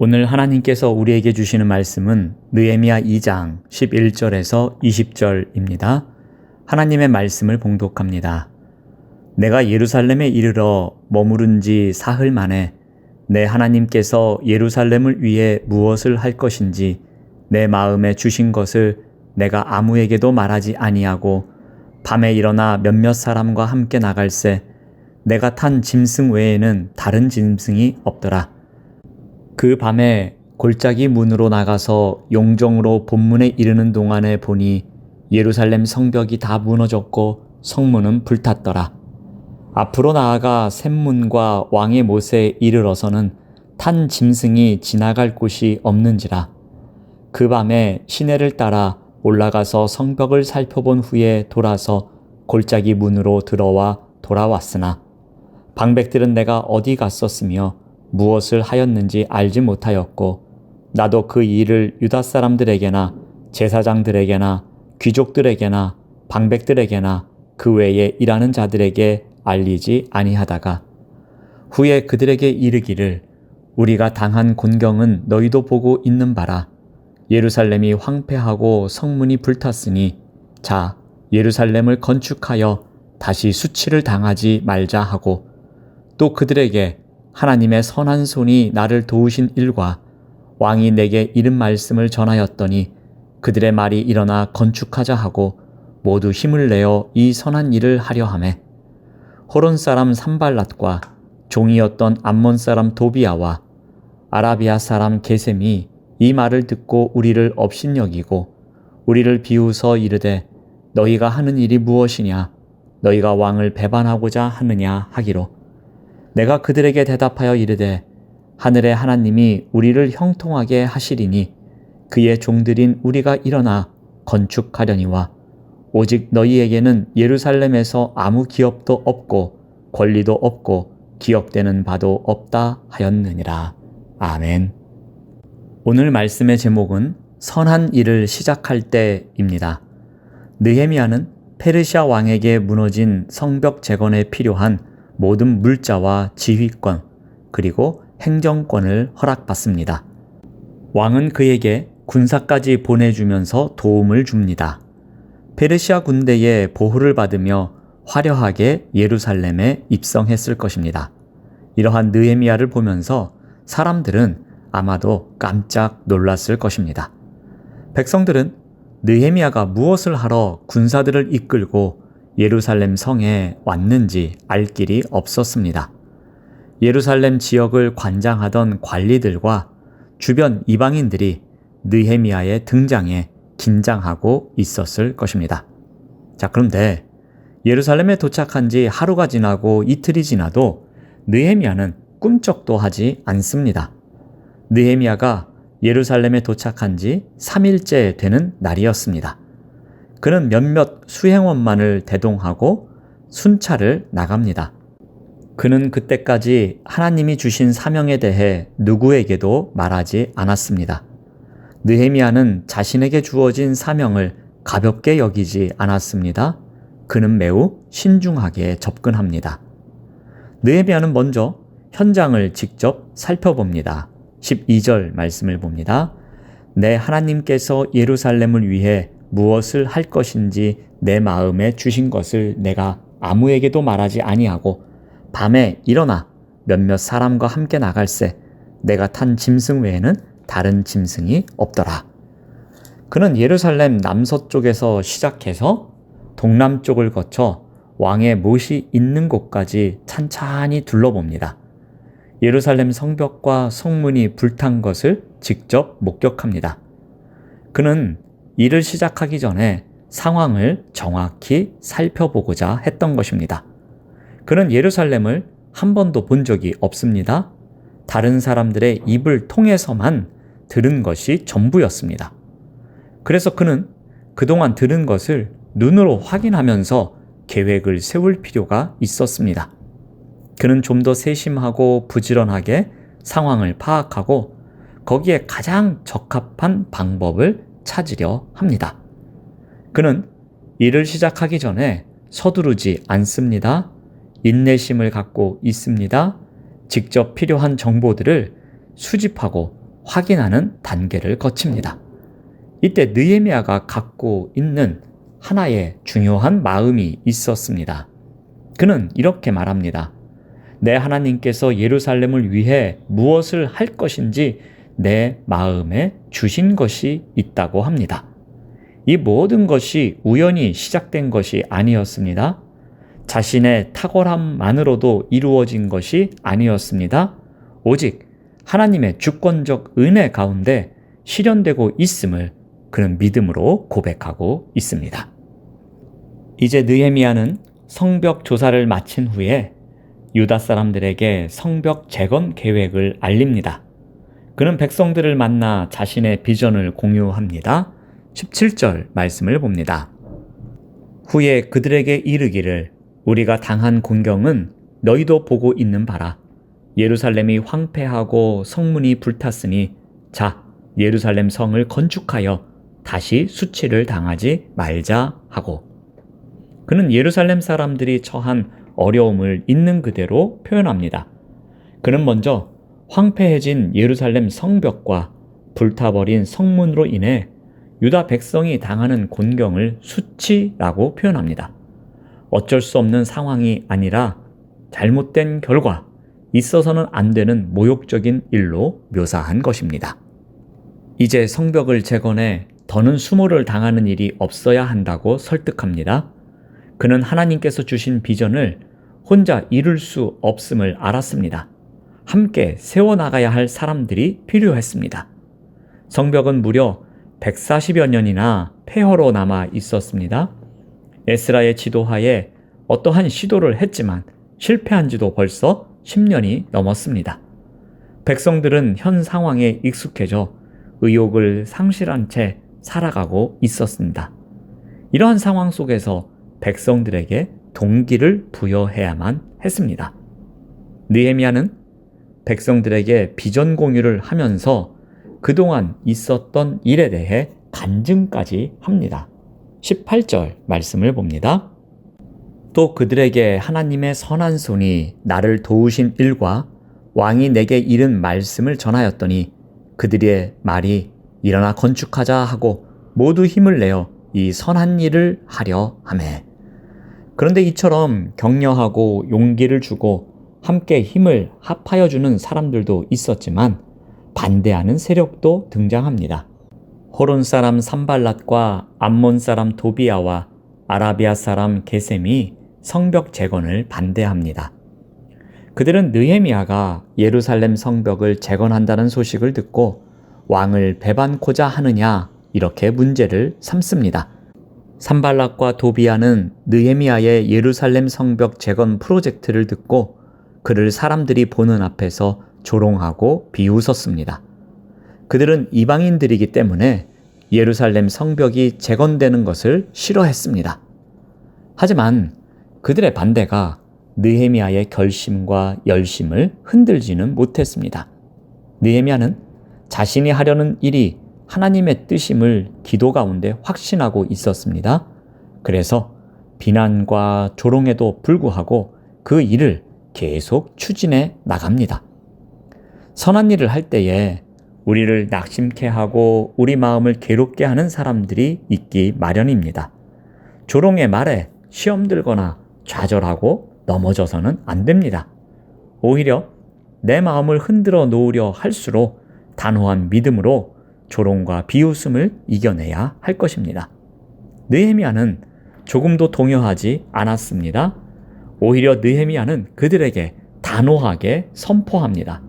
오늘 하나님께서 우리에게 주시는 말씀은 느헤미야 2장 11절에서 20절입니다. 하나님의 말씀을 봉독합니다. 내가 예루살렘에 이르러 머무른 지 사흘 만에 내 하나님께서 예루살렘을 위해 무엇을 할 것인지 내 마음에 주신 것을 내가 아무에게도 말하지 아니하고 밤에 일어나 몇몇 사람과 함께 나갈새 내가 탄 짐승 외에는 다른 짐승이 없더라. 그 밤에 골짜기 문으로 나가서 용정으로 본문에 이르는 동안에 보니 예루살렘 성벽이 다 무너졌고 성문은 불탔더라. 앞으로 나아가 샘문과 왕의 못에 이르러서는 탄 짐승이 지나갈 곳이 없는지라. 그 밤에 시내를 따라 올라가서 성벽을 살펴본 후에 돌아서 골짜기 문으로 들어와 돌아왔으나 방백들은 내가 어디 갔었으며 무엇을 하였는지 알지 못하였고 나도 그 일을 유다 사람들에게나 제사장들에게나 귀족들에게나 방백들에게나 그 외에 일하는 자들에게 알리지 아니하다가 후에 그들에게 이르기를 우리가 당한 곤경은 너희도 보고 있는 바라. 예루살렘이 황폐하고 성문이 불탔으니 자 예루살렘을 건축하여 다시 수치를 당하지 말자 하고 또 그들에게 하나님의 선한 손이 나를 도우신 일과 왕이 내게 이른 말씀을 전하였더니 그들의 말이 일어나 건축하자 하고 모두 힘을 내어 이 선한 일을 하려 하매 호론 사람 산발랏과 종이었던 암몬 사람 도비아와 아라비아 사람 게셈이 이 말을 듣고 우리를 업신여기고 우리를 비웃어 이르되 너희가 하는 일이 무엇이냐 너희가 왕을 배반하고자 하느냐 하기로 내가 그들에게 대답하여 이르되 하늘의 하나님이 우리를 형통하게 하시리니 그의 종들인 우리가 일어나 건축하려니와 오직 너희에게는 예루살렘에서 아무 기업도 없고 권리도 없고 기억되는 바도 없다 하였느니라. 아멘. 오늘 말씀의 제목은 선한 일을 시작할 때입니다. 느헤미야는 페르시아 왕에게 무너진 성벽 재건에 필요한 모든 물자와 지휘권 그리고 행정권을 허락받습니다. 왕은 그에게 군사까지 보내주면서 도움을 줍니다. 페르시아 군대의 보호를 받으며 화려하게 예루살렘에 입성했을 것입니다. 이러한 느헤미야를 보면서 사람들은 아마도 깜짝 놀랐을 것입니다. 백성들은 느헤미야가 무엇을 하러 군사들을 이끌고 예루살렘 성에 왔는지 알 길이 없었습니다. 예루살렘 지역을 관장하던 관리들과 주변 이방인들이 느헤미야의 등장에 긴장하고 있었을 것입니다. 자, 그런데 예루살렘에 도착한 지 하루가 지나고 이틀이 지나도 느헤미야는 꿈쩍도 하지 않습니다. 느헤미야가 예루살렘에 도착한 지 3일째 되는 날이었습니다. 그는 몇몇 수행원만을 대동하고 순찰을 나갑니다. 그는 그때까지 하나님이 주신 사명에 대해 누구에게도 말하지 않았습니다. 느헤미야는 자신에게 주어진 사명을 가볍게 여기지 않았습니다. 그는 매우 신중하게 접근합니다. 느헤미야는 먼저 현장을 직접 살펴봅니다. 12절 말씀을 봅니다. 내 하나님께서 예루살렘을 위해 무엇을 할 것인지 내 마음에 주신 것을 내가 아무에게도 말하지 아니하고 밤에 일어나 몇몇 사람과 함께 나갈새 내가 탄 짐승 외에는 다른 짐승이 없더라. 그는 예루살렘 남서쪽에서 시작해서 동남쪽을 거쳐 왕의 못이 있는 곳까지 찬찬히 둘러봅니다. 예루살렘 성벽과 성문이 불탄 것을 직접 목격합니다. 그는 일을 시작하기 전에 상황을 정확히 살펴보고자 했던 것입니다. 그는 예루살렘을 한 번도 본 적이 없습니다. 다른 사람들의 입을 통해서만 들은 것이 전부였습니다. 그래서 그는 그동안 들은 것을 눈으로 확인하면서 계획을 세울 필요가 있었습니다. 그는 좀 더 세심하고 부지런하게 상황을 파악하고 거기에 가장 적합한 방법을 찾으려 합니다. 그는 일을 시작하기 전에 서두르지 않습니다. 인내심을 갖고 있습니다. 직접 필요한 정보들을 수집하고 확인하는 단계를 거칩니다. 이때 느헤미야가 갖고 있는 하나의 중요한 마음이 있었습니다. 그는 이렇게 말합니다. 내 하나님께서 예루살렘을 위해 무엇을 할 것인지 내 마음에 주신 것이 있다고 합니다. 이 모든 것이 우연히 시작된 것이 아니었습니다. 자신의 탁월함만으로도 이루어진 것이 아니었습니다. 오직 하나님의 주권적 은혜 가운데 실현되고 있음을 그는 믿음으로 고백하고 있습니다. 이제 느헤미야는 성벽 조사를 마친 후에 유다 사람들에게 성벽 재건 계획을 알립니다. 그는 백성들을 만나 자신의 비전을 공유합니다. 17절 말씀을 봅니다. 후에 그들에게 이르기를 우리가 당한 공경은 너희도 보고 있는 바라. 예루살렘이 황폐하고 성문이 불탔으니 자 예루살렘 성을 건축하여 다시 수치를 당하지 말자 하고, 그는 예루살렘 사람들이 처한 어려움을 있는 그대로 표현합니다. 그는 먼저 황폐해진 예루살렘 성벽과 불타버린 성문으로 인해 유다 백성이 당하는 곤경을 수치라고 표현합니다. 어쩔 수 없는 상황이 아니라 잘못된 결과, 있어서는 안 되는 모욕적인 일로 묘사한 것입니다. 이제 성벽을 재건해 더는 수모를 당하는 일이 없어야 한다고 설득합니다. 그는 하나님께서 주신 비전을 혼자 이룰 수 없음을 알았습니다. 함께 세워나가야 할 사람들이 필요했습니다. 성벽은 무려 140여 년이나 폐허로 남아 있었습니다. 에스라의 지도하에 어떠한 시도를 했지만 실패한 지도 벌써 10년이 넘었습니다. 백성들은 현 상황에 익숙해져 의욕을 상실한 채 살아가고 있었습니다. 이러한 상황 속에서 백성들에게 동기를 부여해야만 했습니다. 느헤미야는 백성들에게 비전 공유를 하면서 그동안 있었던 일에 대해 간증까지 합니다. 18절 말씀을 봅니다. 또 그들에게 하나님의 선한 손이 나를 도우신 일과 왕이 내게 이른 말씀을 전하였더니 그들의 말이 일어나 건축하자 하고 모두 힘을 내어 이 선한 일을 하려 하매. 그런데 이처럼 격려하고 용기를 주고 함께 힘을 합하여 주는 사람들도 있었지만 반대하는 세력도 등장합니다. 호론 사람 산발랏과 암몬 사람 도비아와 아라비아 사람 게셈이 성벽 재건을 반대합니다. 그들은 느헤미야가 예루살렘 성벽을 재건한다는 소식을 듣고 왕을 배반코자 하느냐 이렇게 문제를 삼습니다. 산발랏과 도비아는 느헤미야의 예루살렘 성벽 재건 프로젝트를 듣고 그를 사람들이 보는 앞에서 조롱하고 비웃었습니다. 그들은 이방인들이기 때문에 예루살렘 성벽이 재건되는 것을 싫어했습니다. 하지만 그들의 반대가 느헤미야의 결심과 열심을 흔들지는 못했습니다. 느헤미야는 자신이 하려는 일이 하나님의 뜻임을 기도 가운데 확신하고 있었습니다. 그래서 비난과 조롱에도 불구하고 그 일을 계속 추진해 나갑니다. 선한 일을 할 때에 우리를 낙심케 하고 우리 마음을 괴롭게 하는 사람들이 있기 마련입니다. 조롱의 말에 시험 들거나 좌절하고 넘어져서는 안 됩니다. 오히려 내 마음을 흔들어 놓으려 할수록 단호한 믿음으로 조롱과 비웃음을 이겨내야 할 것입니다. 느헤미야는 조금도 동요하지 않았습니다. 오히려 느헤미야는 그들에게 단호하게 선포합니다.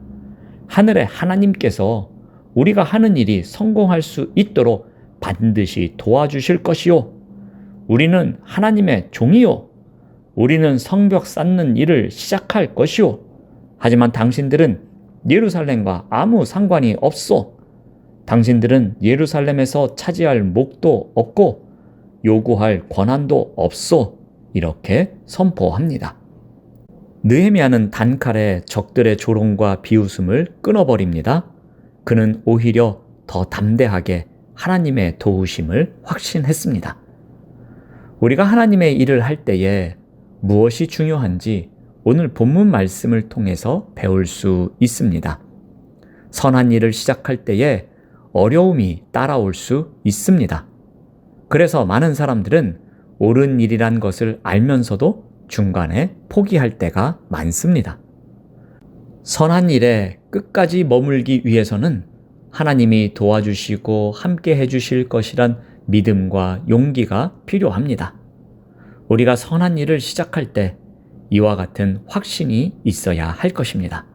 하늘의 하나님께서 우리가 하는 일이 성공할 수 있도록 반드시 도와주실 것이요. 우리는 하나님의 종이요. 우리는 성벽 쌓는 일을 시작할 것이요. 하지만 당신들은 예루살렘과 아무 상관이 없소. 당신들은 예루살렘에서 차지할 목도 없고 요구할 권한도 없소. 이렇게 선포합니다. 느헤미야는 단칼에 적들의 조롱과 비웃음을 끊어버립니다. 그는 오히려 더 담대하게 하나님의 도우심을 확신했습니다. 우리가 하나님의 일을 할 때에 무엇이 중요한지 오늘 본문 말씀을 통해서 배울 수 있습니다. 선한 일을 시작할 때에 어려움이 따라올 수 있습니다. 그래서 많은 사람들은 옳은 일이란 것을 알면서도 중간에 포기할 때가 많습니다. 선한 일에 끝까지 머물기 위해서는 하나님이 도와주시고 함께 해주실 것이란 믿음과 용기가 필요합니다. 우리가 선한 일을 시작할 때 이와 같은 확신이 있어야 할 것입니다.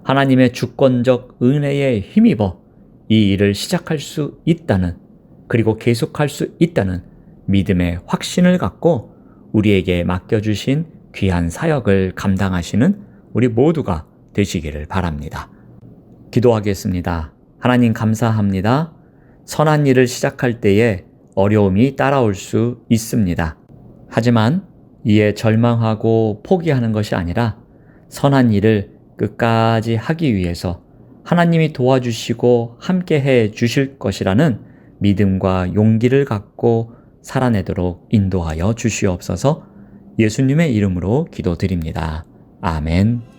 하나님의 주권적 은혜에 힘입어 이 일을 시작할 수 있다는, 그리고 계속할 수 있다는 믿음의 확신을 갖고 우리에게 맡겨주신 귀한 사역을 감당하시는 우리 모두가 되시기를 바랍니다. 기도하겠습니다. 하나님 감사합니다. 선한 일을 시작할 때에 어려움이 따라올 수 있습니다. 하지만 이에 절망하고 포기하는 것이 아니라 선한 일을 끝까지 하기 위해서 하나님이 도와주시고 함께 해 주실 것이라는 믿음과 용기를 갖고 살아내도록 인도하여 주시옵소서. 예수님의 이름으로 기도드립니다. 아멘.